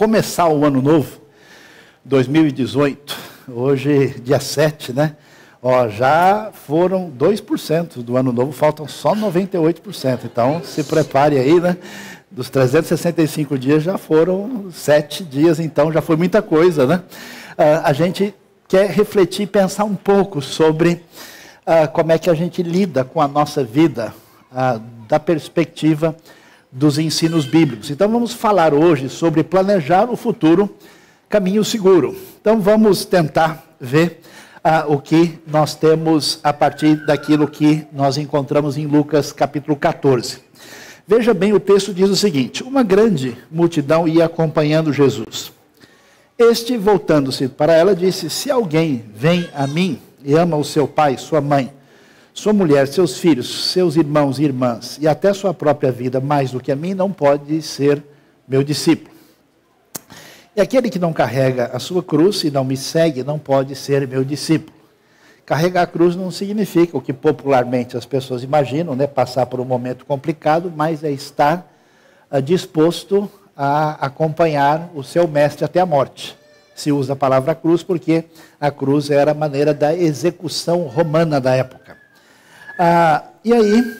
começar o ano novo, 2018, hoje dia 7, né? Já foram 2% do ano novo, faltam só 98%. Então, se prepare aí, né? Dos 365 dias já foram 7 dias, então já foi muita coisa, né? A gente quer refletir e pensar um pouco sobre como é que a gente lida com a nossa vida, da perspectiva dos ensinos bíblicos. Então, vamos falar hoje sobre planejar o futuro, caminho seguro. Então, vamos tentar ver o que nós temos a partir daquilo que nós encontramos em Lucas capítulo 14. Veja bem, o texto diz o seguinte: uma grande multidão ia acompanhando Jesus. Este, voltando-se para ela, disse: se alguém vem a mim e ama o seu pai, sua mãe, sua mulher, seus filhos, seus irmãos e irmãs, e até sua própria vida mais do que a mim, não pode ser meu discípulo. E aquele que não carrega a sua cruz e não me segue, não pode ser meu discípulo. Carregar a cruz não significa o que popularmente as pessoas imaginam, né? Passar por um momento complicado, mas é estar disposto a acompanhar o seu mestre até a morte. Se usa a palavra cruz porque a cruz era a maneira da execução romana da época. E aí,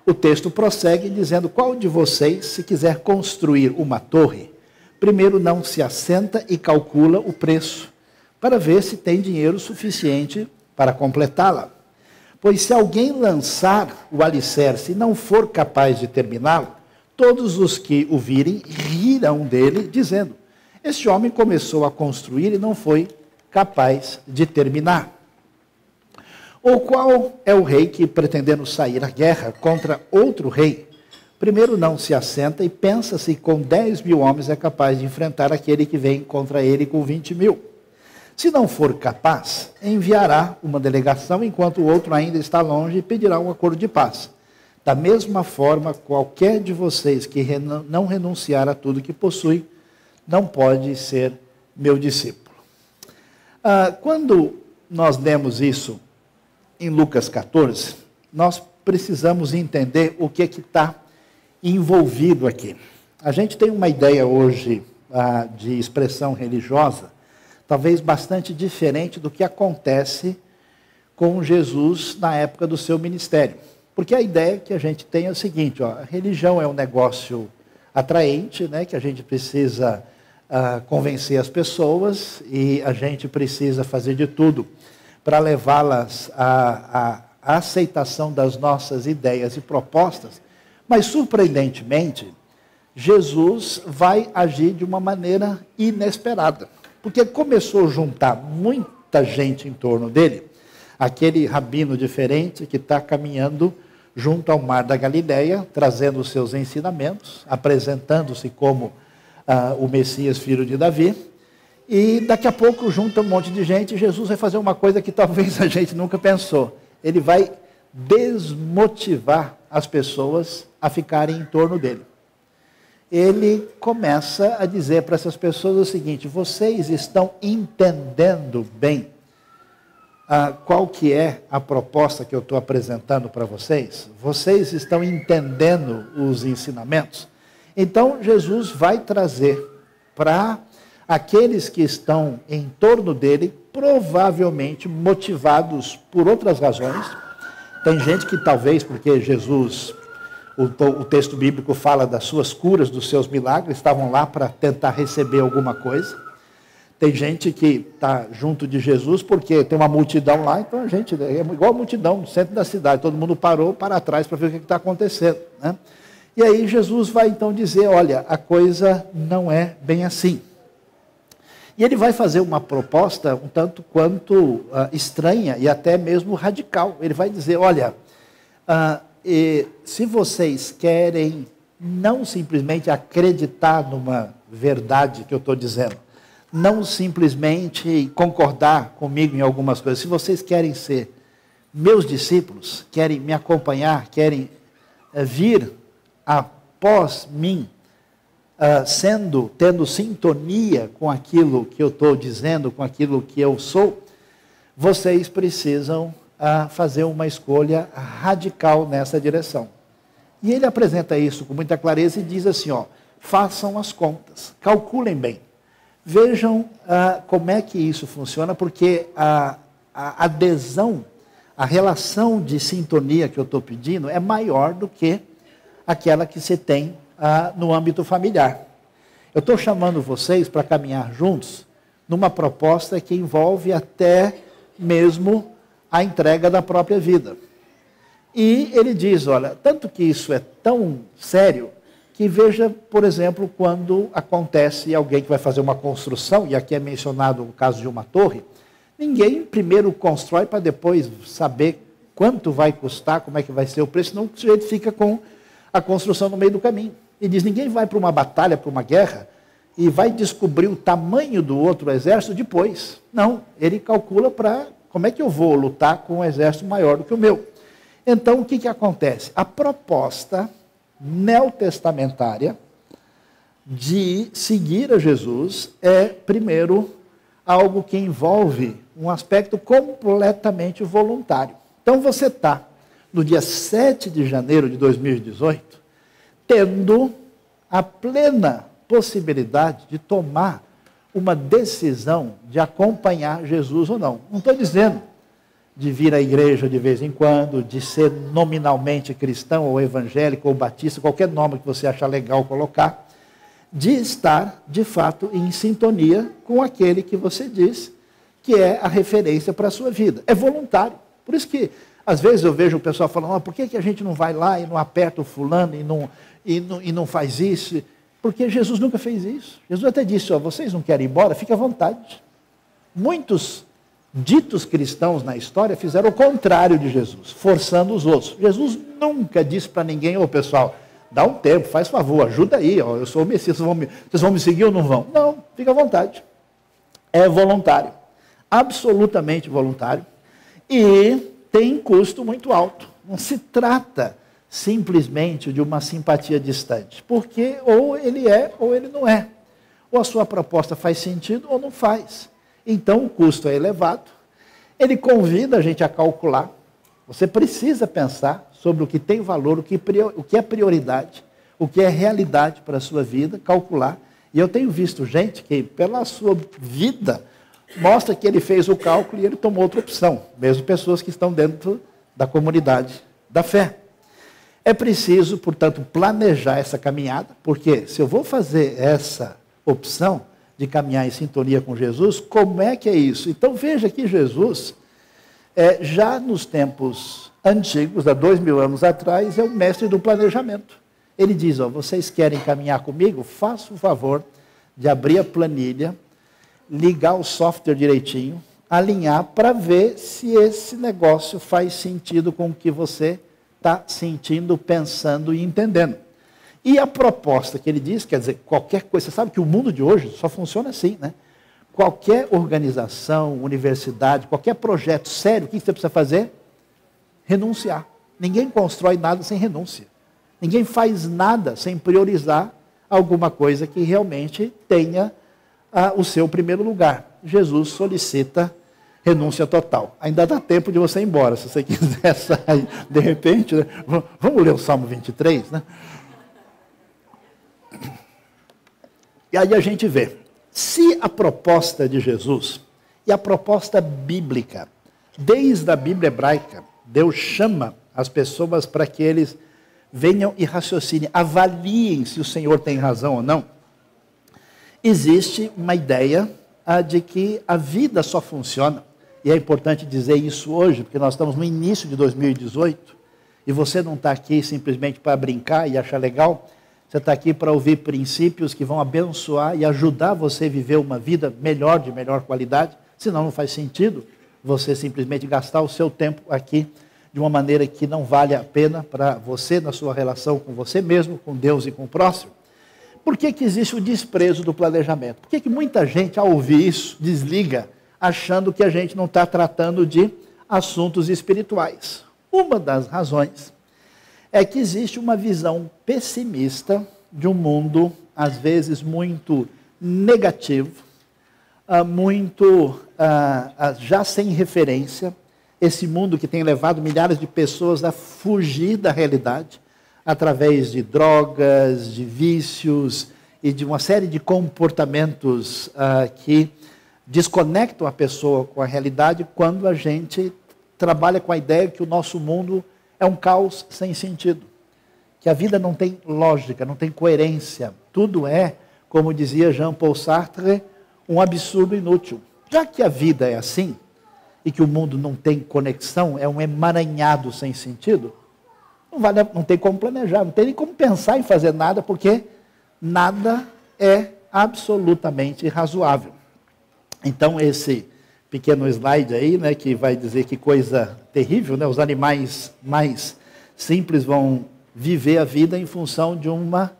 o texto prossegue dizendo: qual de vocês, se quiser construir uma torre, primeiro não se assenta e calcula o preço, para ver se tem dinheiro suficiente para completá-la? Pois se alguém lançar o alicerce e não for capaz de terminá-lo, todos os que o virem rirão dele, dizendo: este homem começou a construir e não foi capaz de terminar. Ou qual é o rei que, pretendendo sair à guerra contra outro rei, primeiro não se assenta e pensa se com 10.000 homens é capaz de enfrentar aquele que vem contra ele com 20.000? Se não for capaz, enviará uma delegação enquanto o outro ainda está longe e pedirá um acordo de paz. Da mesma forma, qualquer de vocês que não renunciar a tudo que possui, não pode ser meu discípulo. Quando nós lemos isso em Lucas 14, nós precisamos entender o que está envolvido aqui. A gente tem uma ideia hoje de expressão religiosa, talvez bastante diferente do que acontece com Jesus na época do seu ministério. Porque a ideia que a gente tem é o seguinte: a religião é um negócio atraente, né, que a gente precisa convencer as pessoas e a gente precisa fazer de tudo para levá-las à aceitação das nossas ideias e propostas. Mas, surpreendentemente, Jesus vai agir de uma maneira inesperada. Porque começou a juntar muita gente em torno dele, aquele rabino diferente que está caminhando junto ao mar da Galileia, trazendo os seus ensinamentos, apresentando-se como o Messias, filho de Davi. E daqui a pouco junta um monte de gente e Jesus vai fazer uma coisa que talvez a gente nunca pensou. Ele vai desmotivar as pessoas a ficarem em torno dele. Ele começa a dizer para essas pessoas o seguinte: vocês estão entendendo bem qual que é a proposta que eu estou apresentando para vocês? Vocês estão entendendo os ensinamentos? Então, Jesus vai trazer para aqueles que estão em torno dele, provavelmente motivados por outras razões. Tem gente que talvez, porque Jesus, o texto bíblico fala das suas curas, dos seus milagres, estavam lá para tentar receber alguma coisa. Tem gente que está junto de Jesus porque tem uma multidão lá, então a gente é igual a multidão no centro da cidade, todo mundo parou para trás para ver o que está acontecendo, né? E aí Jesus vai então dizer: olha, a coisa não é bem assim. E ele vai fazer uma proposta um tanto quanto estranha e até mesmo radical. Ele vai dizer: olha, se vocês querem não simplesmente acreditar numa verdade que eu estou dizendo, não simplesmente concordar comigo em algumas coisas, se vocês querem ser meus discípulos, querem me acompanhar, querem vir após mim, tendo sintonia com aquilo que eu estou dizendo, com aquilo que eu sou, vocês precisam fazer uma escolha radical nessa direção. E ele apresenta isso com muita clareza e diz assim: façam as contas, calculem bem. Vejam como é que isso funciona, porque a adesão, a relação de sintonia que eu estou pedindo é maior do que aquela que se tem no âmbito familiar. Eu estou chamando vocês para caminhar juntos numa proposta que envolve até mesmo a entrega da própria vida. E ele diz, olha, tanto que isso é tão sério, que veja, por exemplo, quando acontece alguém que vai fazer uma construção, e aqui é mencionado o caso de uma torre, ninguém primeiro constrói para depois saber quanto vai custar, como é que vai ser o preço, senão o sujeito fica com a construção no meio do caminho. E diz, ninguém vai para uma batalha, para uma guerra, e vai descobrir o tamanho do outro exército depois. Não, ele calcula para como é que eu vou lutar com um exército maior do que o meu. Então, o que acontece? A proposta neotestamentária de seguir a Jesus é, primeiro, algo que envolve um aspecto completamente voluntário. Então, você está, no dia 7 de janeiro de 2018, tendo a plena possibilidade de tomar uma decisão de acompanhar Jesus ou não. Não estou dizendo de vir à igreja de vez em quando, de ser nominalmente cristão ou evangélico ou batista, qualquer nome que você achar legal colocar, de estar, de fato, em sintonia com aquele que você diz que é a referência para a sua vida. É voluntário. Por isso que, às vezes, eu vejo o pessoal falando, por que a gente não vai lá e não aperta o fulano e não faz isso? Porque Jesus nunca fez isso. Jesus até disse, vocês não querem ir embora? Fique à vontade. Muitos ditos cristãos na história fizeram o contrário de Jesus, forçando os outros. Jesus nunca disse para ninguém, pessoal, dá um tempo, faz favor, ajuda aí, eu sou o Messias, vocês vão me seguir ou não vão? Não, fica à vontade. É voluntário, absolutamente voluntário, e tem custo muito alto. Não se trata simplesmente de uma simpatia distante, porque ou ele é ou ele não é. Ou a sua proposta faz sentido ou não faz. Então o custo é elevado. Ele convida a gente a calcular. Você precisa pensar sobre o que tem valor, o que é prioridade, o que é realidade para a sua vida, calcular. E eu tenho visto gente que, pela sua vida, mostra que ele fez o cálculo e ele tomou outra opção, mesmo pessoas que estão dentro da comunidade da fé. É preciso, portanto, planejar essa caminhada, porque se eu vou fazer essa opção de caminhar em sintonia com Jesus, como é que é isso? Então veja que Jesus, já nos tempos antigos, há 2000 anos atrás, é o mestre do planejamento. Ele diz, vocês querem caminhar comigo? Faça o favor de abrir a planilha, ligar o software direitinho, alinhar para ver se esse negócio faz sentido com o que você está sentindo, pensando e entendendo. E a proposta que ele diz, quer dizer, qualquer coisa, você sabe que o mundo de hoje só funciona assim, né? Qualquer organização, universidade, qualquer projeto sério, o que você precisa fazer? Renunciar. Ninguém constrói nada sem renúncia. Ninguém faz nada sem priorizar alguma coisa que realmente tenha o seu primeiro lugar. Jesus solicita renúncia total. Ainda dá tempo de você ir embora, se você quiser sair de repente. Né? Vamos ler o Salmo 23, né? E aí a gente vê, se a proposta de Jesus e a proposta bíblica, desde a Bíblia hebraica, Deus chama as pessoas para que eles venham e raciocinem, avaliem se o Senhor tem razão ou não. Existe uma ideia de que a vida só funciona, e é importante dizer isso hoje, porque nós estamos no início de 2018, e você não está aqui simplesmente para brincar e achar legal, você está aqui para ouvir princípios que vão abençoar e ajudar você a viver uma vida melhor, de melhor qualidade, senão não faz sentido você simplesmente gastar o seu tempo aqui de uma maneira que não vale a pena para você, na sua relação com você mesmo, com Deus e com o próximo. Por que existe o desprezo do planejamento? Por que muita gente, ao ouvir isso, desliga, achando que a gente não está tratando de assuntos espirituais? Uma das razões é que existe uma visão pessimista de um mundo, às vezes, muito negativo, muito já sem referência, esse mundo que tem levado milhares de pessoas a fugir da realidade, através de drogas, de vícios, e de uma série de comportamentos que desconectam a pessoa com a realidade quando a gente trabalha com a ideia que o nosso mundo é um caos sem sentido, que a vida não tem lógica, não tem coerência, tudo é, como dizia Jean-Paul Sartre, um absurdo inútil. Já que a vida é assim, e que o mundo não tem conexão, é um emaranhado sem sentido, não tem como planejar, não tem nem como pensar em fazer nada, porque nada é absolutamente razoável. Então, esse pequeno slide aí, né, que vai dizer que coisa terrível, né, os animais mais simples vão viver a vida em função de uma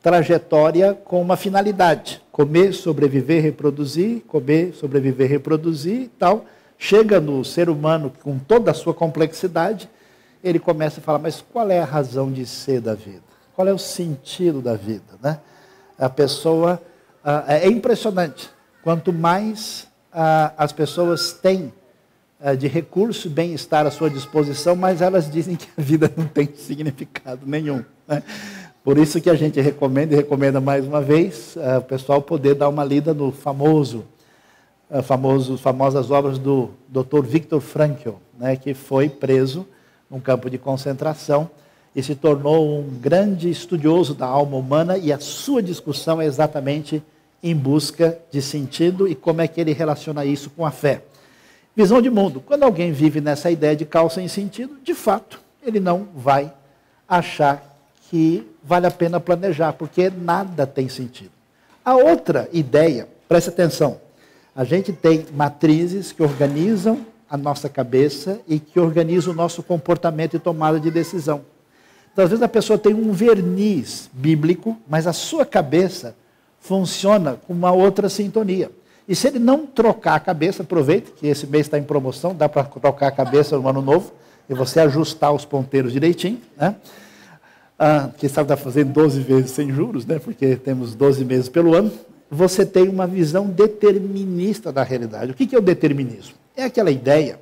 trajetória com uma finalidade. Comer, sobreviver, reproduzir, comer, sobreviver, reproduzir e tal. Chega no ser humano com toda a sua complexidade, ele começa a falar, mas qual é a razão de ser da vida? Qual é o sentido da vida? Né? A pessoa, é impressionante, quanto mais as pessoas têm de recurso e bem-estar à sua disposição, mas elas dizem que a vida não tem significado nenhum. Né? Por isso que a gente recomenda, e recomenda mais uma vez, o pessoal poder dar uma lida no famosas obras do Dr. Viktor Frankl, né, que foi preso num campo de concentração e se tornou um grande estudioso da alma humana, e a sua discussão é exatamente em busca de sentido e como é que ele relaciona isso com a fé. Visão de mundo. Quando alguém vive nessa ideia de caos sem sentido, de fato, ele não vai achar que vale a pena planejar, porque nada tem sentido. A outra ideia, preste atenção, a gente tem matrizes que organizam a nossa cabeça e que organizam o nosso comportamento e tomada de decisão. Então, às vezes a pessoa tem um verniz bíblico, mas a sua cabeça funciona com uma outra sintonia. E se ele não trocar a cabeça, aproveite que esse mês está em promoção, dá para trocar a cabeça no ano novo, e você ajustar os ponteiros direitinho, né? Quem sabe está fazendo 12 vezes sem juros, né? Porque temos 12 meses pelo ano. Você tem uma visão determinista da realidade. O que é o determinismo? É aquela ideia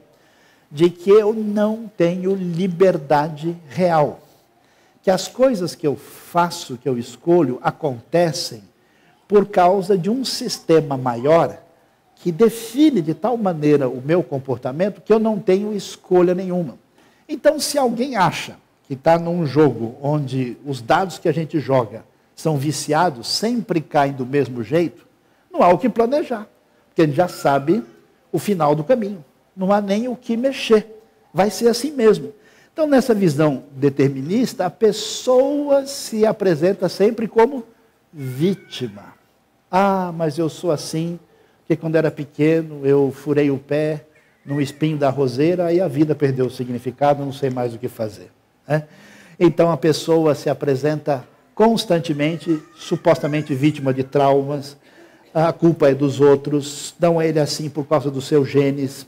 de que eu não tenho liberdade real. Que as coisas que eu faço, que eu escolho, acontecem por causa de um sistema maior que define de tal maneira o meu comportamento que eu não tenho escolha nenhuma. Então, se alguém acha que está num jogo onde os dados que a gente joga são viciados, sempre caem do mesmo jeito, não há o que planejar, porque a gente já sabe o final do caminho. Não há nem o que mexer. Vai ser assim mesmo. Então, nessa visão determinista, a pessoa se apresenta sempre como vítima. Ah, mas eu sou assim, porque quando era pequeno eu furei o pé num espinho da roseira e a vida perdeu o significado, não sei mais o que fazer. Né? Então, a pessoa se apresenta constantemente, supostamente vítima de traumas, a culpa é dos outros, não é ele assim por causa dos seus genes,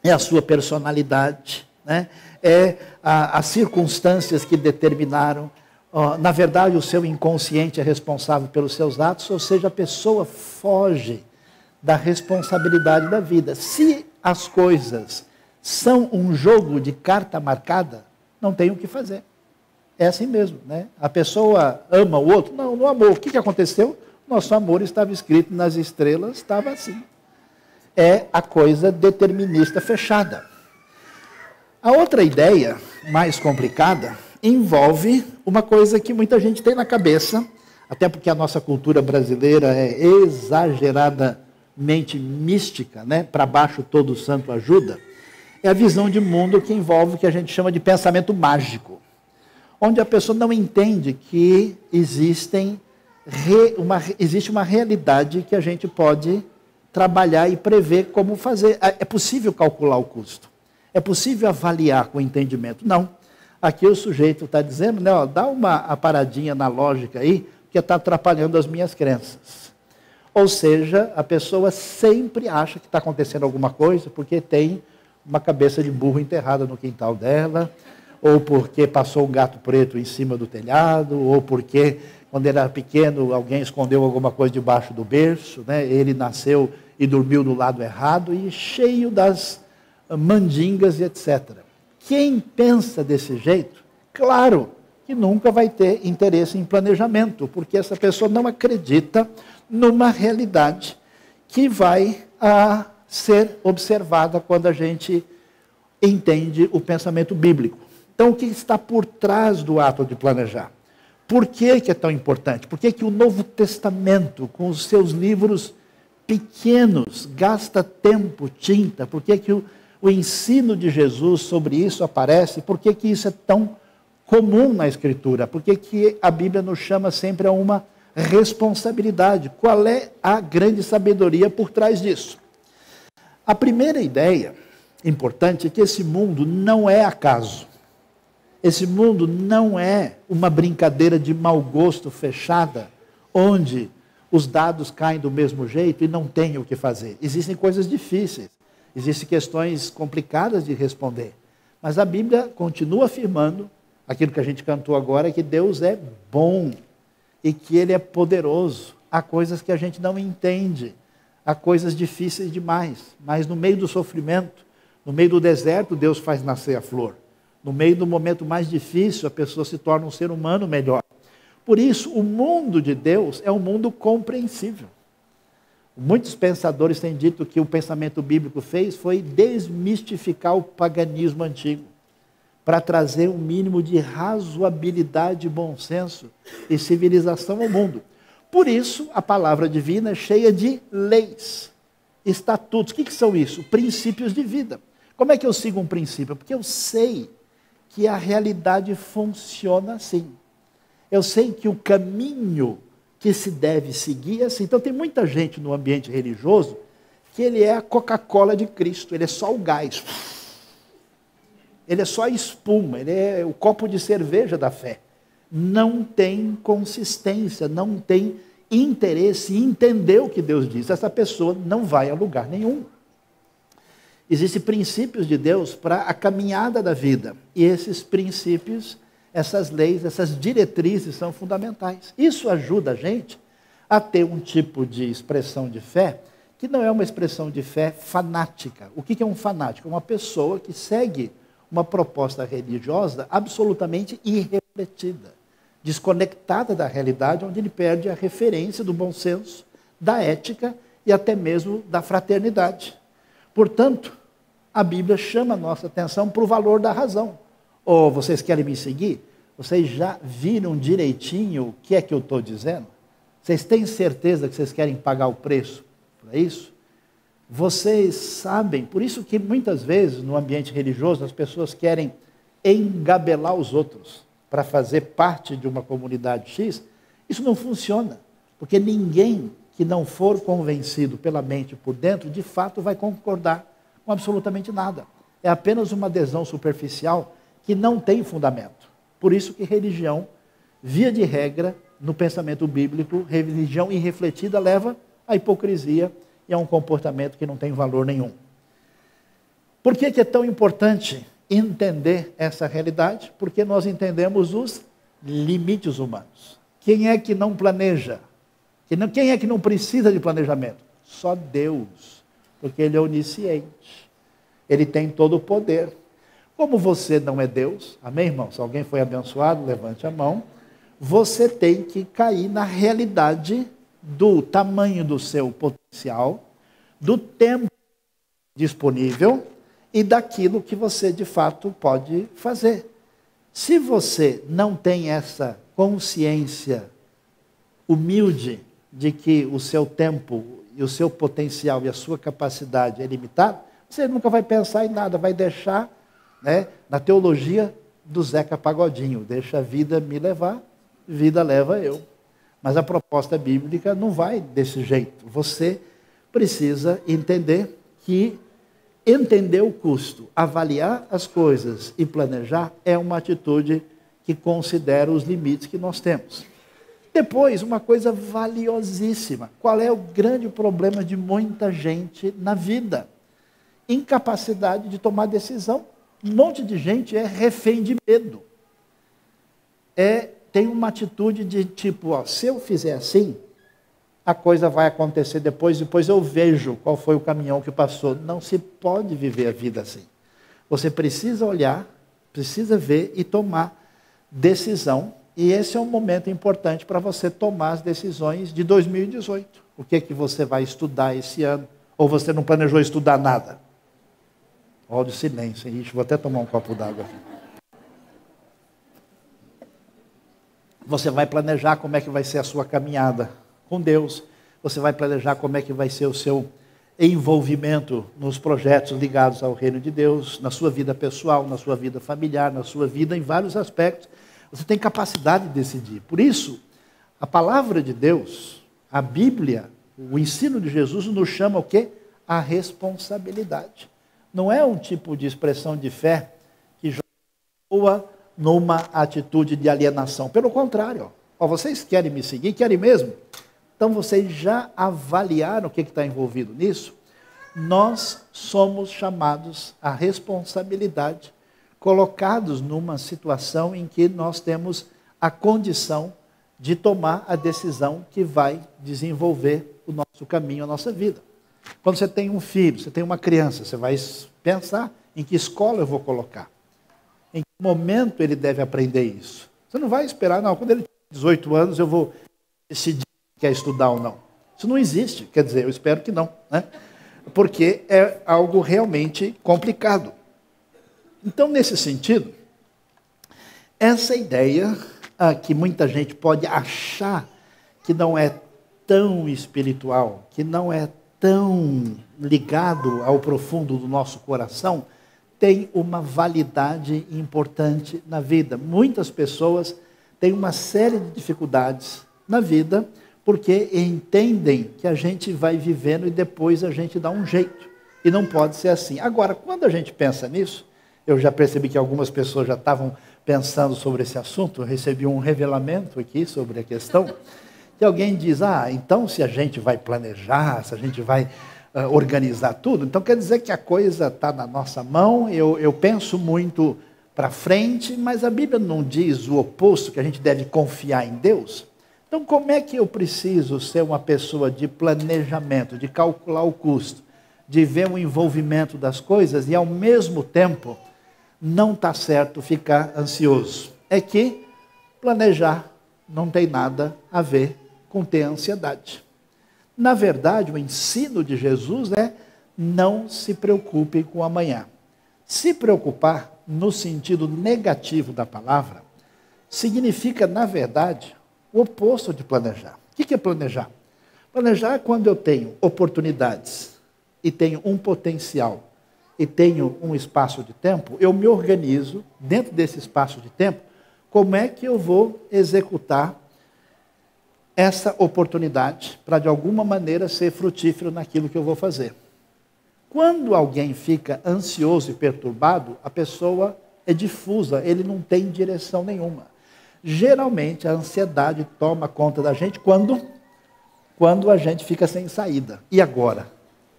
é a sua personalidade, né? É as circunstâncias que determinaram, na verdade o seu inconsciente é responsável pelos seus atos, ou seja, a pessoa foge da responsabilidade da vida. Se as coisas são um jogo de carta marcada, não tem o que fazer. É assim mesmo, né? A pessoa ama o outro? Não, não amou. O que aconteceu? Nosso amor estava escrito nas estrelas, estava assim. É a coisa determinista fechada. A outra ideia, mais complicada, envolve uma coisa que muita gente tem na cabeça, até porque a nossa cultura brasileira é exageradamente mística, né? Para baixo todo santo ajuda. É a visão de mundo que envolve o que a gente chama de pensamento mágico, onde a pessoa não entende que existe uma realidade que a gente pode trabalhar e prever como fazer. É possível calcular o custo. É possível avaliar com entendimento. Não. Aqui o sujeito está dizendo, né, ó, dá uma paradinha na lógica aí, que está atrapalhando as minhas crenças. Ou seja, a pessoa sempre acha que está acontecendo alguma coisa porque tem uma cabeça de burro enterrada no quintal dela, ou porque passou um gato preto em cima do telhado, ou porque, quando ele era pequeno, alguém escondeu alguma coisa debaixo do berço, né? Ele nasceu e dormiu do lado errado, e cheio das mandingas e etc. Quem pensa desse jeito, claro que nunca vai ter interesse em planejamento, porque essa pessoa não acredita numa realidade que vai ser observada quando a gente entende o pensamento bíblico. Então, o que está por trás do ato de planejar? Por que é tão importante? Por que o Novo Testamento, com os seus livros pequenos, gasta tempo, tinta? Por que o ensino de Jesus sobre isso aparece? Por que isso é tão comum na Escritura? Por que a Bíblia nos chama sempre a uma responsabilidade? Qual é a grande sabedoria por trás disso? A primeira ideia importante é que esse mundo não é acaso. Esse mundo não é uma brincadeira de mau gosto fechada, onde os dados caem do mesmo jeito e não tem o que fazer. Existem coisas difíceis, existem questões complicadas de responder. Mas a Bíblia continua afirmando aquilo que a gente cantou agora, que Deus é bom e que Ele é poderoso. Há coisas que a gente não entende, há coisas difíceis demais, mas no meio do sofrimento, no meio do deserto, Deus faz nascer a flor. No meio do momento mais difícil, a pessoa se torna um ser humano melhor. Por isso, o mundo de Deus é um mundo compreensível. Muitos pensadores têm dito que o pensamento bíblico fez foi desmistificar o paganismo antigo, para trazer um mínimo de razoabilidade, bom senso e civilização ao mundo. Por isso, a palavra divina é cheia de leis, estatutos. O que são isso? Princípios de vida. Como é que eu sigo um princípio? Porque eu sei que a realidade funciona assim. Eu sei que o caminho que se deve seguir é assim. Então tem muita gente no ambiente religioso que ele é a Coca-Cola de Cristo, ele é só o gás. Ele é só a espuma, ele é o copo de cerveja da fé. Não tem consistência, não tem interesse em entender o que Deus diz. Essa pessoa não vai a lugar nenhum. Existem princípios de Deus para a caminhada da vida. E esses princípios, essas leis, essas diretrizes são fundamentais. Isso ajuda a gente a ter um tipo de expressão de fé que não é uma expressão de fé fanática. O que é um fanático? É uma pessoa que segue uma proposta religiosa absolutamente irrefletida, desconectada da realidade, onde ele perde a referência do bom senso, da ética e até mesmo da fraternidade. Portanto, a Bíblia chama a nossa atenção para o valor da razão. Ou vocês querem me seguir? Vocês já viram direitinho o que é que eu estou dizendo? Vocês têm certeza que vocês querem pagar o preço para isso? Vocês sabem, por isso que muitas vezes no ambiente religioso as pessoas querem engabelar os outros para fazer parte de uma comunidade X. Isso não funciona, porque ninguém que não for convencido pela mente e por dentro, de fato vai concordar com absolutamente nada. É apenas uma adesão superficial que não tem fundamento. Por isso que religião, via de regra, no pensamento bíblico, religião irrefletida leva à hipocrisia e a um comportamento que não tem valor nenhum. Por que é tão importante entender essa realidade? Porque nós entendemos os limites humanos. Quem é que não planeja? Quem é que não precisa de planejamento? Só Deus, porque Ele é onisciente. Ele tem todo o poder. Como você não é Deus, amém, irmão? Se alguém foi abençoado, levante a mão. Você tem que cair na realidade do tamanho do seu potencial, do tempo disponível e daquilo que você de fato pode fazer. Se você não tem essa consciência humilde de que o seu tempo e o seu potencial e a sua capacidade é limitado, você nunca vai pensar em nada, vai deixar, na teologia do Zeca Pagodinho, deixa a vida me levar, vida leva eu. Mas a proposta bíblica não vai desse jeito. Você precisa entender que entender o custo, avaliar as coisas e planejar é uma atitude que considera os limites que nós temos. Depois, uma coisa valiosíssima. Qual é o grande problema de muita gente na vida? Incapacidade de tomar decisão. Um monte de gente é refém de medo. Tem uma atitude de tipo, se eu fizer assim, a coisa vai acontecer depois eu vejo qual foi o caminhão que passou. Não se pode viver a vida assim. Você precisa olhar, precisa ver e tomar decisão, e esse é um momento importante para você tomar as decisões de 2018. O que é que você vai estudar esse ano? Ou você não planejou estudar nada? Olha o silêncio. Ixi, vou até tomar um copo d'água aqui. Você vai planejar como é que vai ser a sua caminhada com Deus. Você vai planejar como é que vai ser o seu envolvimento nos projetos ligados ao reino de Deus, na sua vida pessoal, na sua vida familiar, na sua vida em vários aspectos. Você tem capacidade de decidir. Por isso, a palavra de Deus, a Bíblia, o ensino de Jesus nos chama o quê? A responsabilidade. Não é um tipo de expressão de fé que joga numa atitude de alienação. Pelo contrário, ó, vocês querem me seguir? Querem mesmo? Então vocês já avaliaram o que está envolvido nisso? Nós somos chamados à responsabilidade, colocados numa situação em que nós temos a condição de tomar a decisão que vai desenvolver o nosso caminho, a nossa vida. Quando você tem um filho, você tem uma criança, você vai pensar em que escola eu vou colocar. Em que momento ele deve aprender isso? Você não vai esperar, não, quando ele tem 18 anos eu vou decidir se quer estudar ou não. Isso não existe, quer dizer, eu espero que não, né? Porque é algo realmente complicado. Então, nesse sentido, essa ideia que muita gente pode achar que não é tão espiritual, que não é tão ligado ao profundo do nosso coração, tem uma validade importante na vida. Muitas pessoas têm uma série de dificuldades na vida porque entendem que a gente vai vivendo e depois a gente dá um jeito. E não pode ser assim. Agora, quando a gente pensa nisso, eu já percebi que algumas pessoas já estavam pensando sobre esse assunto, eu recebi um revelamento aqui sobre a questão, que alguém diz, então se a gente vai planejar, se a gente vai organizar tudo, então quer dizer que a coisa está na nossa mão, eu penso muito para frente, mas a Bíblia não diz o oposto, que a gente deve confiar em Deus? Então como é que eu preciso ser uma pessoa de planejamento, de calcular o custo, de ver o envolvimento das coisas e ao mesmo tempo não está certo ficar ansioso? É que planejar não tem nada a ver com ter ansiedade. Na verdade, o ensino de Jesus é não se preocupe com o amanhã. Se preocupar, no sentido negativo da palavra, significa, na verdade, o oposto de planejar. O que é planejar? Planejar é quando eu tenho oportunidades e tenho um potencial e tenho um espaço de tempo, eu me organizo dentro desse espaço de tempo, como é que eu vou executar essa oportunidade para, de alguma maneira, ser frutífero naquilo que eu vou fazer. Quando alguém fica ansioso e perturbado, a pessoa é difusa, ele não tem direção nenhuma. Geralmente, a ansiedade toma conta da gente quando a gente fica sem saída. E agora?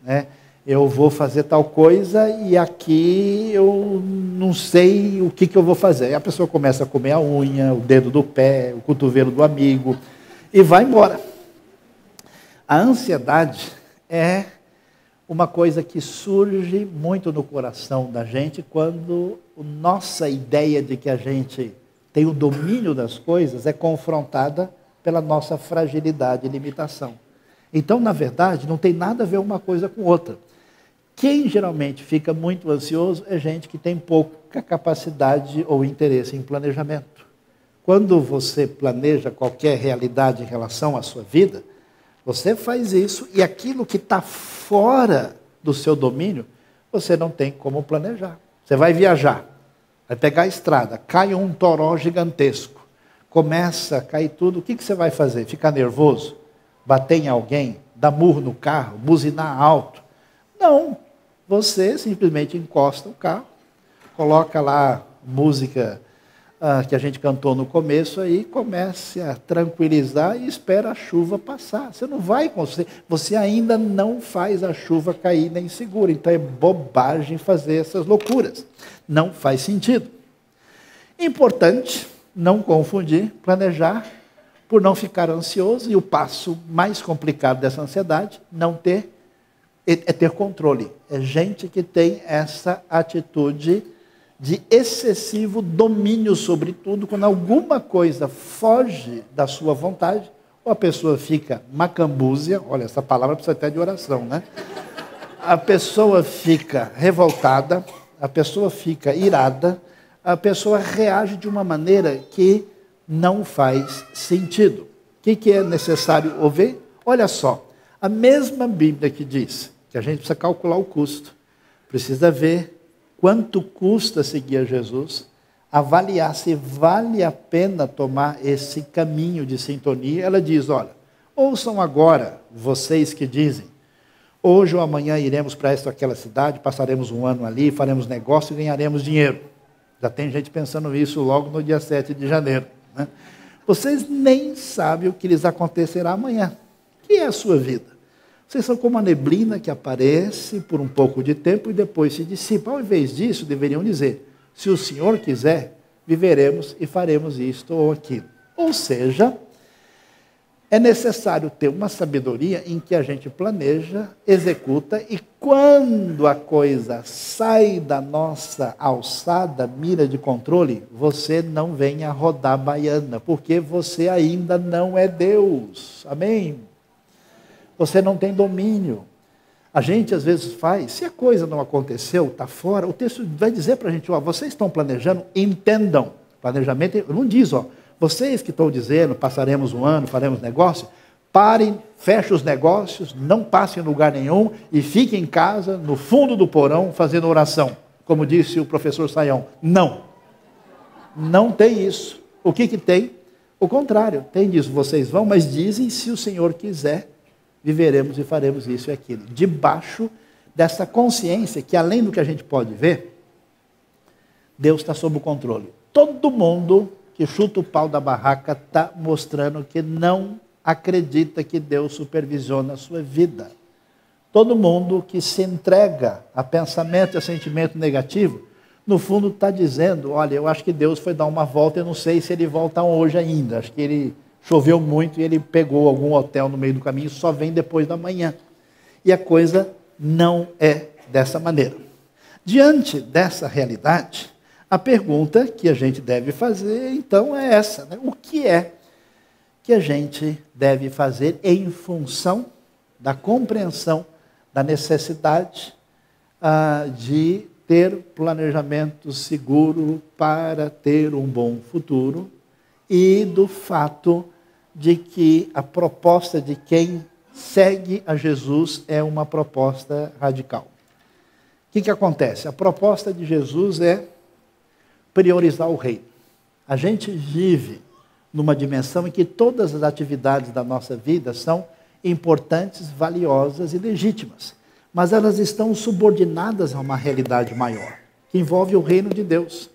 Né? Eu vou fazer tal coisa e aqui eu não sei o que eu vou fazer. E a pessoa começa a comer a unha, o dedo do pé, o cotovelo do amigo, e vai embora. A ansiedade é uma coisa que surge muito no coração da gente quando a nossa ideia de que a gente tem o domínio das coisas é confrontada pela nossa fragilidade e limitação. Então, na verdade, não tem nada a ver uma coisa com outra. Quem geralmente fica muito ansioso é gente que tem pouca capacidade ou interesse em planejamento. Quando você planeja qualquer realidade em relação à sua vida, você faz isso e aquilo que está fora do seu domínio, você não tem como planejar. Você vai viajar, vai pegar a estrada, cai um toró gigantesco, começa a cair tudo, o que você vai fazer? Ficar nervoso? Bater em alguém? Dar murro no carro? Buzinar alto? Não, você simplesmente encosta o carro, coloca lá música que a gente cantou no começo, aí comece a tranquilizar e espera a chuva passar. Você não vai conseguir, você ainda não faz a chuva cair nem segura, então é bobagem fazer essas loucuras. Não faz sentido. Importante não confundir, planejar, por não ficar ansioso, e o passo mais complicado dessa ansiedade é ter controle. É gente que tem essa atitude de excessivo domínio sobre tudo. Quando alguma coisa foge da sua vontade, ou a pessoa fica macambúzia, olha, essa palavra precisa até de oração, né? A pessoa fica revoltada, a pessoa fica irada, a pessoa reage de uma maneira que não faz sentido. O que é necessário ouvir? Olha só, a mesma Bíblia que diz que a gente precisa calcular o custo, precisa ver quanto custa seguir a Jesus, avaliar se vale a pena tomar esse caminho de sintonia. Ela diz, olha, ouçam agora vocês que dizem, hoje ou amanhã iremos para esta ou aquela cidade, passaremos um ano ali, faremos negócio e ganharemos dinheiro. Já tem gente pensando isso logo no dia 7 de janeiro. Né? Vocês nem sabem o que lhes acontecerá amanhã. O que é a sua vida? Vocês são como a neblina que aparece por um pouco de tempo e depois se dissipa. Ao invés disso, deveriam dizer, se o Senhor quiser, viveremos e faremos isto ou aquilo. Ou seja, é necessário ter uma sabedoria em que a gente planeja, executa, e quando a coisa sai da nossa alçada, mira de controle, você não venha rodar baiana, porque você ainda não é Deus. Amém? Você não tem domínio. A gente às vezes faz, se a coisa não aconteceu, está fora, o texto vai dizer para a gente, ó, vocês estão planejando, entendam. Planejamento não diz, ó, vocês que estão dizendo, passaremos um ano, faremos negócio, parem, fechem os negócios, não passem em lugar nenhum e fiquem em casa, no fundo do porão, fazendo oração. Como disse o professor Saião. Não. Não tem isso. O que tem? O contrário. Tem disso, vocês vão, mas dizem, se o Senhor quiser, viveremos e faremos isso e aquilo. Debaixo dessa consciência que, além do que a gente pode ver, Deus está sob o controle. Todo mundo que chuta o pau da barraca está mostrando que não acredita que Deus supervisiona a sua vida. Todo mundo que se entrega a pensamento e a sentimento negativo, no fundo está dizendo, olha, eu acho que Deus foi dar uma volta, eu não sei se ele volta hoje ainda, acho que ele choveu muito e ele pegou algum hotel no meio do caminho, só vem depois da manhã. E a coisa não é dessa maneira. Diante dessa realidade, a pergunta que a gente deve fazer, então, é essa, né? O que é que a gente deve fazer em função da compreensão da necessidade de ter planejamento seguro para ter um bom futuro e do fato de que a proposta de quem segue a Jesus é uma proposta radical. O que acontece? A proposta de Jesus é priorizar o reino. A gente vive numa dimensão em que todas as atividades da nossa vida são importantes, valiosas e legítimas, mas elas estão subordinadas a uma realidade maior, que envolve o reino de Deus.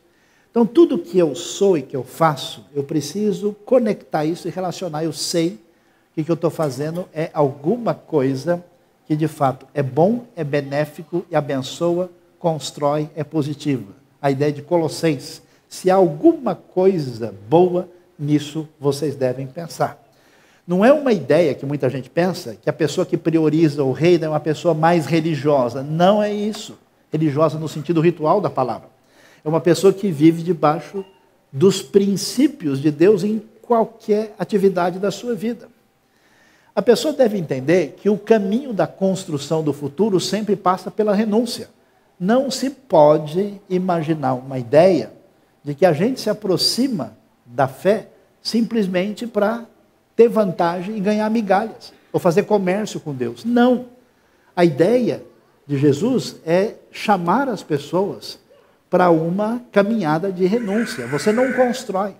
Então, tudo que eu sou e que eu faço, eu preciso conectar isso e relacionar. Eu sei que o que eu estou fazendo é alguma coisa que, de fato, é bom, é benéfico e abençoa, constrói, é positiva. A ideia de Colossenses. Se há alguma coisa boa nisso, vocês devem pensar. Não é uma ideia que muita gente pensa, que a pessoa que prioriza o reino é uma pessoa mais religiosa. Não é isso. Religiosa no sentido ritual da palavra. É uma pessoa que vive debaixo dos princípios de Deus em qualquer atividade da sua vida. A pessoa deve entender que o caminho da construção do futuro sempre passa pela renúncia. Não se pode imaginar uma ideia de que a gente se aproxima da fé simplesmente para ter vantagem e ganhar migalhas, ou fazer comércio com Deus. Não. A ideia de Jesus é chamar as pessoas para uma caminhada de renúncia. Você não constrói.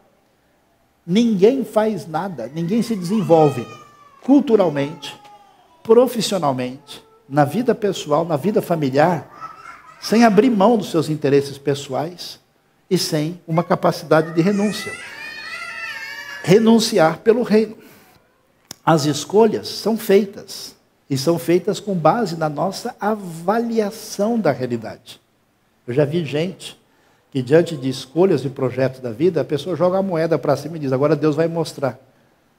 Ninguém faz nada, ninguém se desenvolve culturalmente, profissionalmente, na vida pessoal, na vida familiar, sem abrir mão dos seus interesses pessoais e sem uma capacidade de renúncia. Renunciar pelo reino. As escolhas são feitas, e são feitas com base na nossa avaliação da realidade. Eu já vi gente que, diante de escolhas e projetos da vida, a pessoa joga a moeda para cima e diz, agora Deus vai mostrar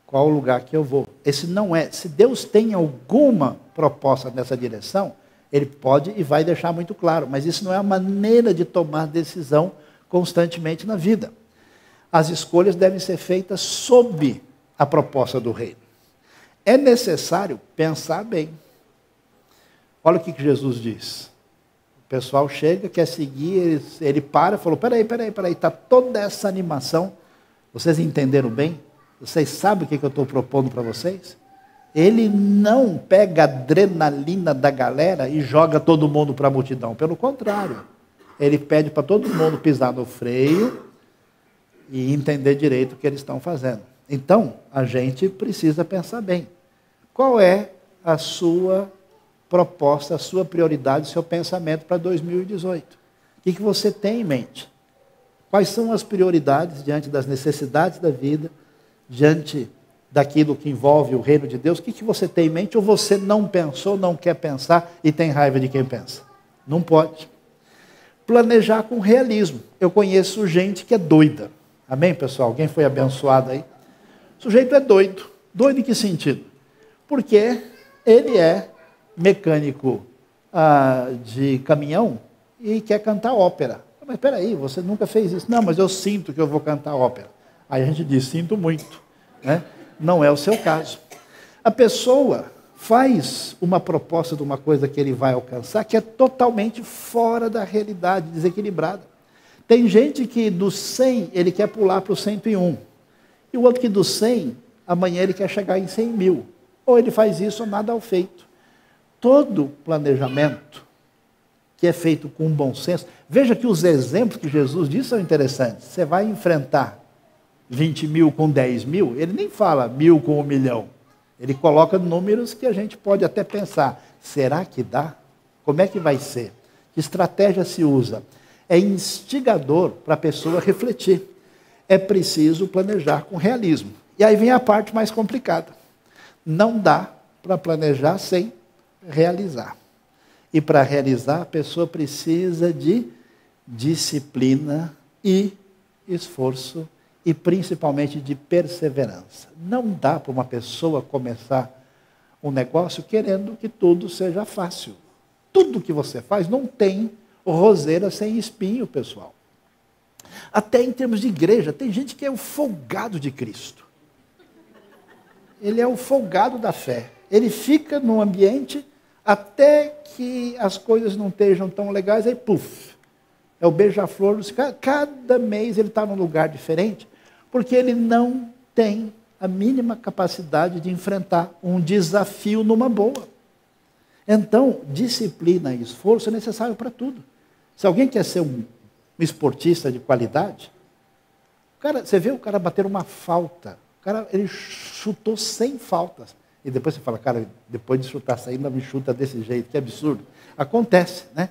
qual o lugar que eu vou. Esse não é. Se Deus tem alguma proposta nessa direção, Ele pode e vai deixar muito claro, mas isso não é a maneira de tomar decisão constantemente na vida. As escolhas devem ser feitas sob a proposta do reino. É necessário pensar bem. Olha o que Jesus diz. O pessoal chega, quer seguir, ele para e falou, peraí, está toda essa animação, vocês entenderam bem? Vocês sabem o que eu estou propondo para vocês? Ele não pega a adrenalina da galera e joga todo mundo para a multidão. Pelo contrário, ele pede para todo mundo pisar no freio e entender direito o que eles estão fazendo. Então, a gente precisa pensar bem. Qual é a sua proposta, a sua prioridade, o seu pensamento para 2018? O que você tem em mente? Quais são as prioridades diante das necessidades da vida, diante daquilo que envolve o reino de Deus? O que você tem em mente ou você não pensou, não quer pensar e tem raiva de quem pensa? Não pode. Planejar com realismo. Eu conheço gente que é doida. Amém, pessoal? Alguém foi abençoado aí? O sujeito é doido. Doido em que sentido? Porque ele é mecânico de caminhão e quer cantar ópera. Mas espera aí, você nunca fez isso. Não, mas eu sinto que eu vou cantar ópera. Aí a gente diz, sinto muito. Né? Não é o seu caso. A pessoa faz uma proposta de uma coisa que ele vai alcançar que é totalmente fora da realidade, desequilibrada. Tem gente que do 100 ele quer pular para o 101. E o outro que do 100, amanhã ele quer chegar em 100 mil. Ou ele faz isso ou nada ao feito. Todo planejamento que é feito com bom senso, veja que os exemplos que Jesus disse são interessantes. Você vai enfrentar 20 mil com 10 mil, ele nem fala 1000 com 1 milhão. Ele coloca números que a gente pode até pensar, será que dá? Como é que vai ser? Que estratégia se usa? É instigador para a pessoa refletir. É preciso planejar com realismo. E aí vem a parte mais complicada. Não dá para planejar sem realizar. E para realizar, a pessoa precisa de disciplina e esforço, e principalmente de perseverança. Não dá para uma pessoa começar um negócio querendo que tudo seja fácil. Tudo que você faz não tem roseira sem espinho, pessoal. Até em termos de igreja, tem gente que é o folgado de Cristo. Ele é o folgado da fé. Ele fica no ambiente até que as coisas não estejam tão legais, aí puf, é o beija-flor. Cada mês ele está num lugar diferente, porque ele não tem a mínima capacidade de enfrentar um desafio numa boa. Então, disciplina e esforço é necessário para tudo. Se alguém quer ser um esportista de qualidade, você vê o cara bater uma falta, ele chutou 100 faltas. E depois você fala, cara, depois de chutar essa ainda me chuta desse jeito, que absurdo. Acontece, né?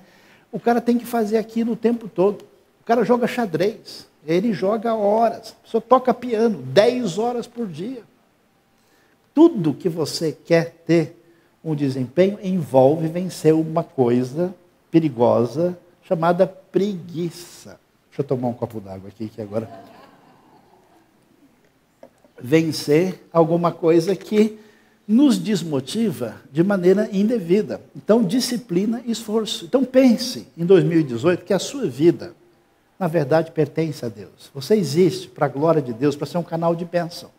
O cara tem que fazer aquilo o tempo todo. O cara joga xadrez, ele joga horas. A pessoa toca piano, 10 horas por dia. Tudo que você quer ter um desempenho envolve vencer uma coisa perigosa chamada preguiça. Deixa eu tomar um copo d'água aqui, que agora... Vencer alguma coisa que nos desmotiva de maneira indevida. Então, disciplina e esforço. Então, pense em 2018 que a sua vida, na verdade, pertence a Deus. Você existe para a glória de Deus, para ser um canal de bênção.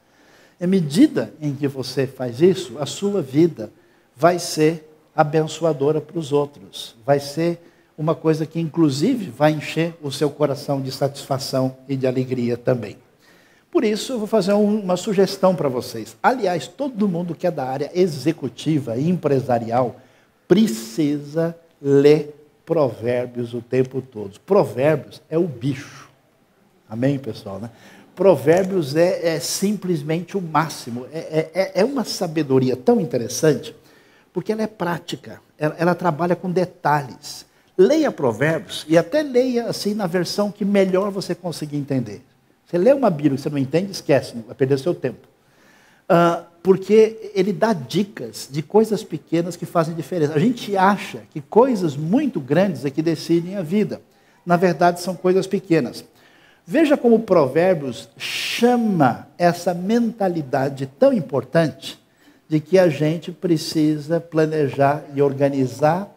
À medida em que você faz isso, a sua vida vai ser abençoadora para os outros. Vai ser uma coisa que, inclusive, vai encher o seu coração de satisfação e de alegria também. Por isso, eu vou fazer uma sugestão para vocês. Aliás, todo mundo que é da área executiva e empresarial precisa ler Provérbios o tempo todo. Provérbios é o bicho. Amém, pessoal? Né? Provérbios é simplesmente o máximo. É uma sabedoria tão interessante, porque ela é prática. Ela trabalha com detalhes. Leia Provérbios e até leia assim na versão que melhor você conseguir entender. Você lê uma Bíblia que você não entende, esquece, vai perder seu tempo. Porque ele dá dicas de coisas pequenas que fazem diferença. A gente acha que coisas muito grandes é que decidem a vida. Na verdade, são coisas pequenas. Veja como Provérbios chama essa mentalidade tão importante de que a gente precisa planejar e organizar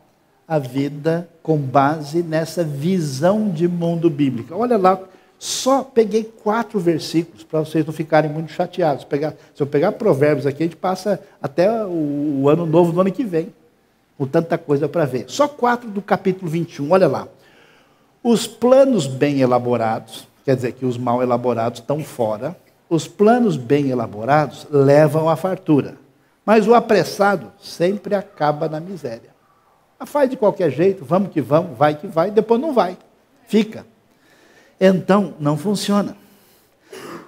a vida com base nessa visão de mundo bíblica. Olha lá, só peguei 4 versículos para vocês não ficarem muito chateados. Se eu pegar Provérbios aqui, a gente passa até o ano novo do ano que vem, com tanta coisa para ver. Só 4 do capítulo 21, olha lá. Os planos bem elaborados, quer dizer que os mal elaborados estão fora, os planos bem elaborados levam à fartura, mas o apressado sempre acaba na miséria. Faz de qualquer jeito, vamos que vamos, vai que vai, depois não vai, fica. Então, não funciona.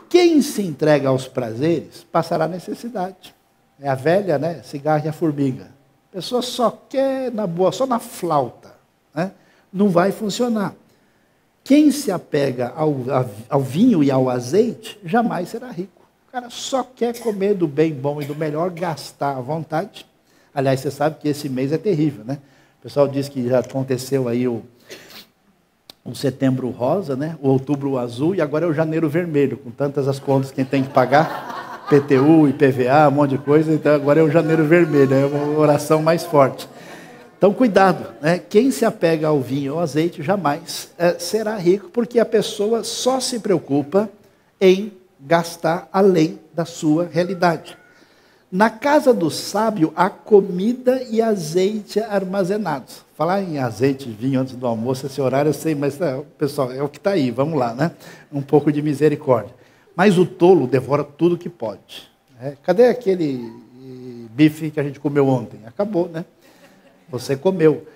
Quem se entrega aos prazeres, passará necessidade. É a velha, né? Cigarro e a formiga. A pessoa só quer na boa, só na flauta, né? Não vai funcionar. Quem se apega ao vinho e ao azeite, jamais será rico. O cara só quer comer do bem bom e do melhor, gastar à vontade. Aliás, você sabe que esse mês é terrível, né? O pessoal diz que já aconteceu aí o setembro rosa, né? O outubro azul, e agora é o janeiro vermelho, com tantas as contas que tem que pagar, PTU, IPVA, um monte de coisa, então agora é o janeiro vermelho, é uma oração mais forte. Então, cuidado, né? Quem se apega ao vinho ou ao azeite jamais será rico, porque a pessoa só se preocupa em gastar além da sua realidade. Na casa do sábio há comida e azeite armazenados. Falar em azeite e vinho antes do almoço, esse horário eu sei, mas pessoal, é o que está aí, vamos lá, né? Um pouco de misericórdia. Mas o tolo devora tudo que pode. Cadê aquele bife que a gente comeu ontem? Acabou, né? Você comeu.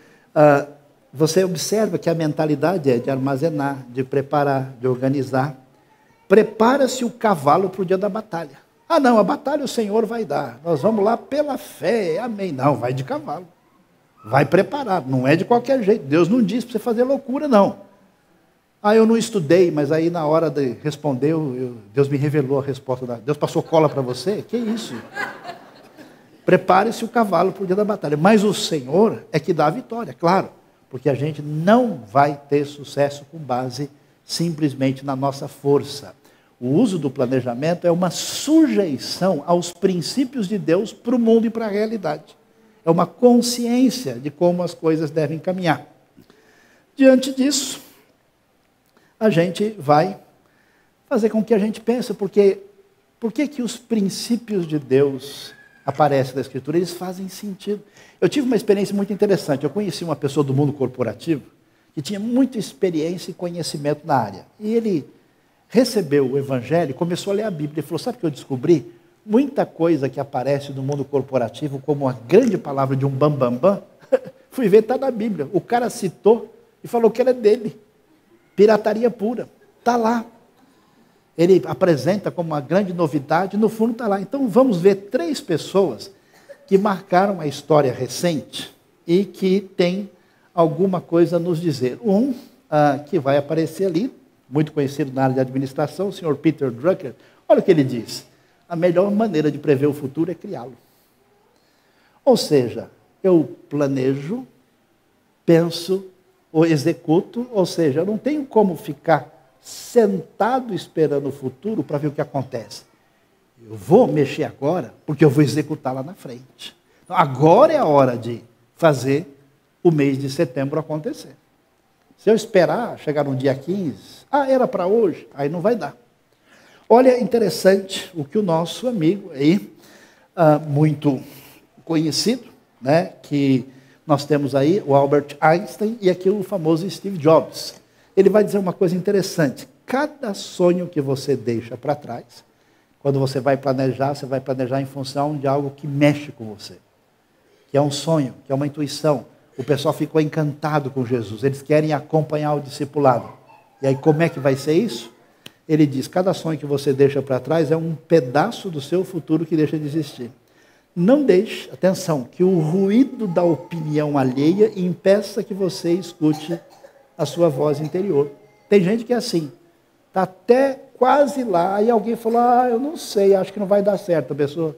Você observa que a mentalidade é de armazenar, de preparar, de organizar. Prepara-se o cavalo para o dia da batalha. Ah, não, a batalha o Senhor vai dar. Nós vamos lá pela fé, amém. Não, vai de cavalo. Vai preparado, não é de qualquer jeito. Deus não disse para você fazer loucura, não. Ah, eu não estudei, mas aí na hora de responder, Deus me revelou a resposta. Deus passou cola para você? Que isso? Prepare-se o cavalo para o dia da batalha. Mas o Senhor é que dá a vitória, claro. Porque a gente não vai ter sucesso com base simplesmente na nossa força. O uso do planejamento é uma sujeição aos princípios de Deus para o mundo e para a realidade. É uma consciência de como as coisas devem caminhar. Diante disso, a gente vai fazer com que a gente pense, porque por que os princípios de Deus aparecem na Escritura? Eles fazem sentido. Eu tive uma experiência muito interessante. Eu conheci uma pessoa do mundo corporativo que tinha muita experiência e conhecimento na área. E ele recebeu o Evangelho e começou a ler a Bíblia. Ele falou, sabe o que eu descobri? Muita coisa que aparece no mundo corporativo como a grande palavra de um bambambam, fui ver, está na Bíblia. O cara citou e falou que era dele. Pirataria pura. Está lá. Ele apresenta como uma grande novidade, no fundo está lá. Então vamos ver 3 pessoas que marcaram a história recente e que tem alguma coisa a nos dizer. Que vai aparecer ali, muito conhecido na área de administração, o senhor Peter Drucker. Olha o que ele diz. A melhor maneira de prever o futuro é criá-lo. Ou seja, eu planejo, penso, ou executo, ou seja, eu não tenho como ficar sentado esperando o futuro para ver o que acontece. Eu vou mexer agora, porque eu vou executar lá na frente. Então, agora é a hora de fazer o mês de setembro acontecer. Se eu esperar chegar no dia 15, era para hoje, aí não vai dar. Olha, interessante o que o nosso amigo aí, muito conhecido, né, que nós temos aí, o Albert Einstein e aqui o famoso Steve Jobs. Ele vai dizer uma coisa interessante. Cada sonho que você deixa para trás, quando você vai planejar em função de algo que mexe com você. Que é um sonho, que é uma intuição. O pessoal ficou encantado com Jesus. Eles querem acompanhar o discipulado. E aí como é que vai ser isso? Ele diz, cada sonho que você deixa para trás é um pedaço do seu futuro que deixa de existir. Não deixe, atenção, que o ruído da opinião alheia impeça que você escute a sua voz interior. Tem gente que é assim, está até quase lá, e alguém falou, eu não sei, acho que não vai dar certo. A pessoa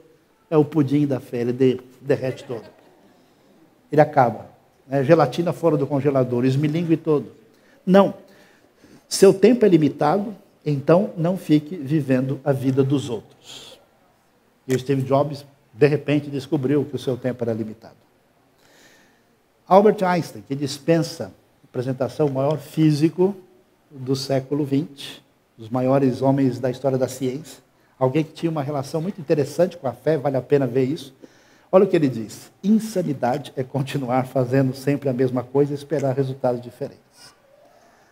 é o pudim da fé, ele derrete todo. Ele acaba. Gelatina fora do congelador, esmilingue todo. Não. Seu tempo é limitado, então não fique vivendo a vida dos outros. E o Steve Jobs, de repente, descobriu que o seu tempo era limitado. Albert Einstein, que dispensa apresentação, o maior físico do século XX, dos maiores homens da história da ciência, alguém que tinha uma relação muito interessante com a fé, vale a pena ver isso. Olha o que ele diz: insanidade é continuar fazendo sempre a mesma coisa e esperar resultados diferentes.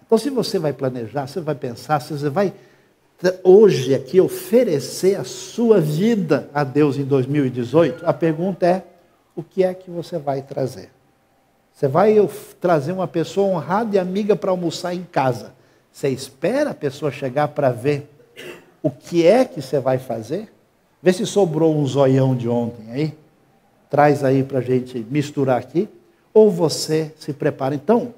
Então, se você vai planejar, você vai pensar, se você vai hoje aqui oferecer a sua vida a Deus em 2018, a pergunta é: o que é que você vai trazer? Você vai trazer uma pessoa honrada e amiga para almoçar em casa. Você espera a pessoa chegar para ver o que é que você vai fazer? Vê se sobrou um zoião de ontem aí. Traz aí para a gente misturar aqui. Ou você se prepara. Então,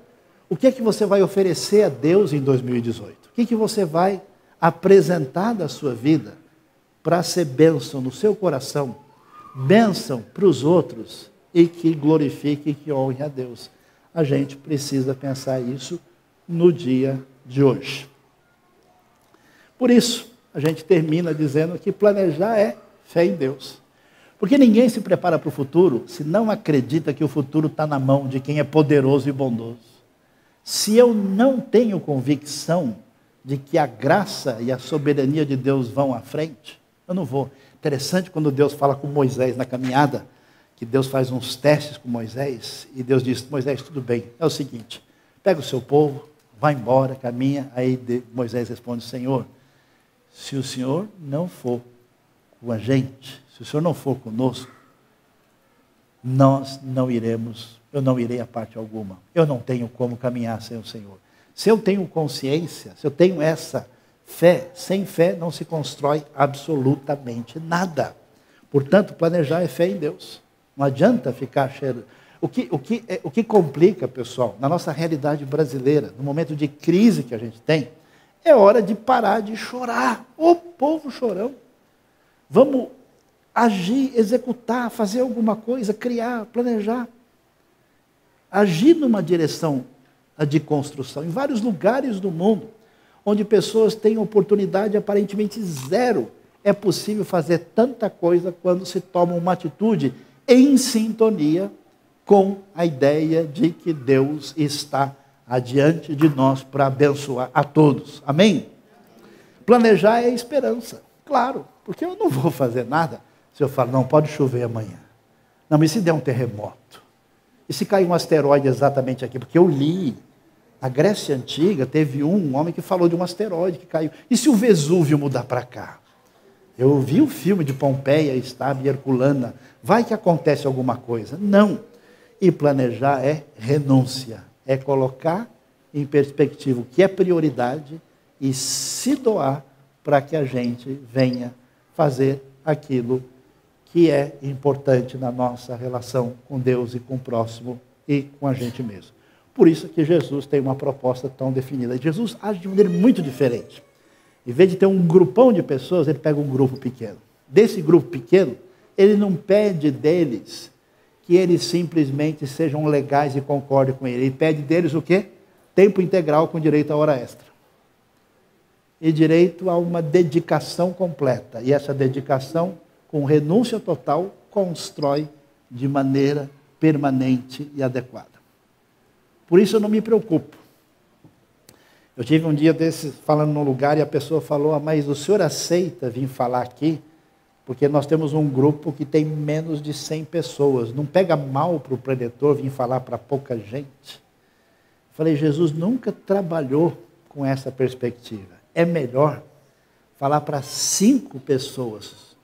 o que é que você vai oferecer a Deus em 2018? O que é que você vai apresentar da sua vida para ser bênção no seu coração, bênção para os outros e que glorifique e que honre a Deus? A gente precisa pensar isso no dia de hoje. Por isso, a gente termina dizendo que planejar é fé em Deus. Porque ninguém se prepara para o futuro se não acredita que o futuro está na mão de quem é poderoso e bondoso. Se eu não tenho convicção de que a graça e a soberania de Deus vão à frente, eu não vou. Interessante quando Deus fala com Moisés na caminhada, que Deus faz uns testes com Moisés, e Deus diz: Moisés, tudo bem, é o seguinte, pega o seu povo, vai embora, caminha. Aí Moisés responde: Senhor, se o Senhor não for com a gente, se o Senhor não for conosco, nós não iremos, eu não irei a parte alguma. Eu não tenho como caminhar sem o Senhor. Se eu tenho consciência, se eu tenho essa fé, sem fé não se constrói absolutamente nada. Portanto, planejar é fé em Deus. Não adianta ficar cheirando. O que complica, pessoal, na nossa realidade brasileira, no momento de crise que a gente tem, é hora de parar de chorar. Ô povo chorão! Vamos agir, executar, fazer alguma coisa, criar, planejar. Agir numa direção de construção. Em vários lugares do mundo, onde pessoas têm oportunidade aparentemente zero, é possível fazer tanta coisa quando se toma uma atitude em sintonia com a ideia de que Deus está adiante de nós para abençoar a todos. Amém? Planejar é esperança, claro, porque eu não vou fazer nada se eu falo: não, pode chover amanhã. Não, mas se der um terremoto? E se cair um asteroide exatamente aqui? Porque eu li, a Grécia Antiga teve um homem que falou de um asteroide que caiu. E se o Vesúvio mudar para cá? Eu vi o filme de Pompeia, Estaba e Herculana. Vai que acontece alguma coisa. Não. E planejar é renúncia. É colocar em perspectiva o que é prioridade e se doar para que a gente venha fazer aquilo que é importante na nossa relação com Deus e com o próximo e com a gente mesmo. Por isso que Jesus tem uma proposta tão definida. Jesus age de maneira muito diferente. Em vez de ter um grupão de pessoas, ele pega um grupo pequeno. Desse grupo pequeno, ele não pede deles que eles simplesmente sejam legais e concordem com ele. Ele pede deles o quê? Tempo integral com direito a hora extra. E direito a uma dedicação completa. E essa dedicação, com renúncia total, constrói de maneira permanente e adequada. Por isso eu não me preocupo. Eu tive um dia desses falando num lugar e a pessoa falou: mas o senhor aceita vir falar aqui? Porque nós temos um grupo que tem menos de 100 pessoas. Não pega mal para o preletor vir falar para pouca gente? Eu falei: Jesus nunca trabalhou com essa perspectiva. É melhor falar para 5 pessoas,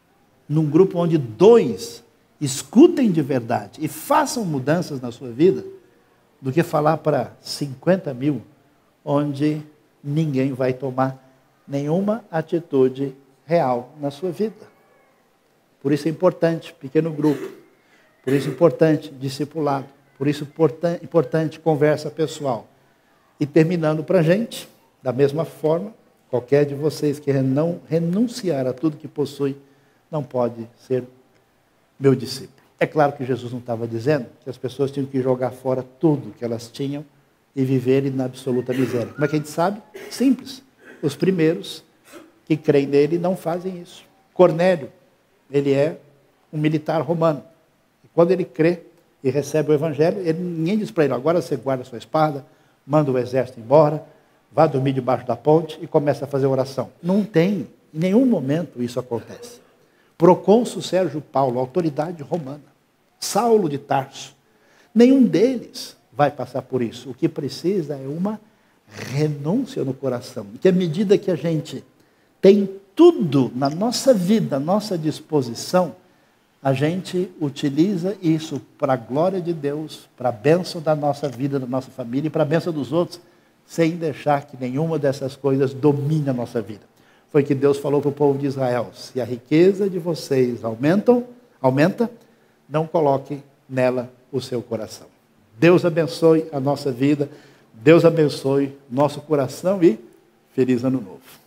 num grupo onde 2 escutem de verdade e façam mudanças na sua vida, do que falar para 50 mil, onde ninguém vai tomar nenhuma atitude real na sua vida. Por isso é importante pequeno grupo, por isso é importante discipulado, por isso é importante conversa pessoal. E terminando para a gente, da mesma forma, qualquer de vocês que não renunciar a tudo que possui, não pode ser meu discípulo. É claro que Jesus não estava dizendo que as pessoas tinham que jogar fora tudo que elas tinham e viverem na absoluta miséria. Como é que a gente sabe? Simples. Os primeiros que creem nele não fazem isso. Cornélio, ele é um militar romano. E quando ele crê, e recebe o evangelho, ninguém diz para ele, agora você guarda a sua espada, manda o exército embora, vá dormir debaixo da ponte e começa a fazer oração. Não tem, em nenhum momento isso acontece. Procônsul Sérgio Paulo, autoridade romana, Saulo de Tarso, nenhum deles vai passar por isso. O que precisa é uma renúncia no coração. Que à medida que a gente tem tudo na nossa vida, à nossa disposição, a gente utiliza isso para a glória de Deus, para a bênção da nossa vida, da nossa família e para a bênção dos outros, sem deixar que nenhuma dessas coisas domine a nossa vida. Foi que Deus falou para o povo de Israel: se a riqueza de vocês aumenta, não coloque nela o seu coração. Deus abençoe a nossa vida, Deus abençoe nosso coração e feliz ano novo.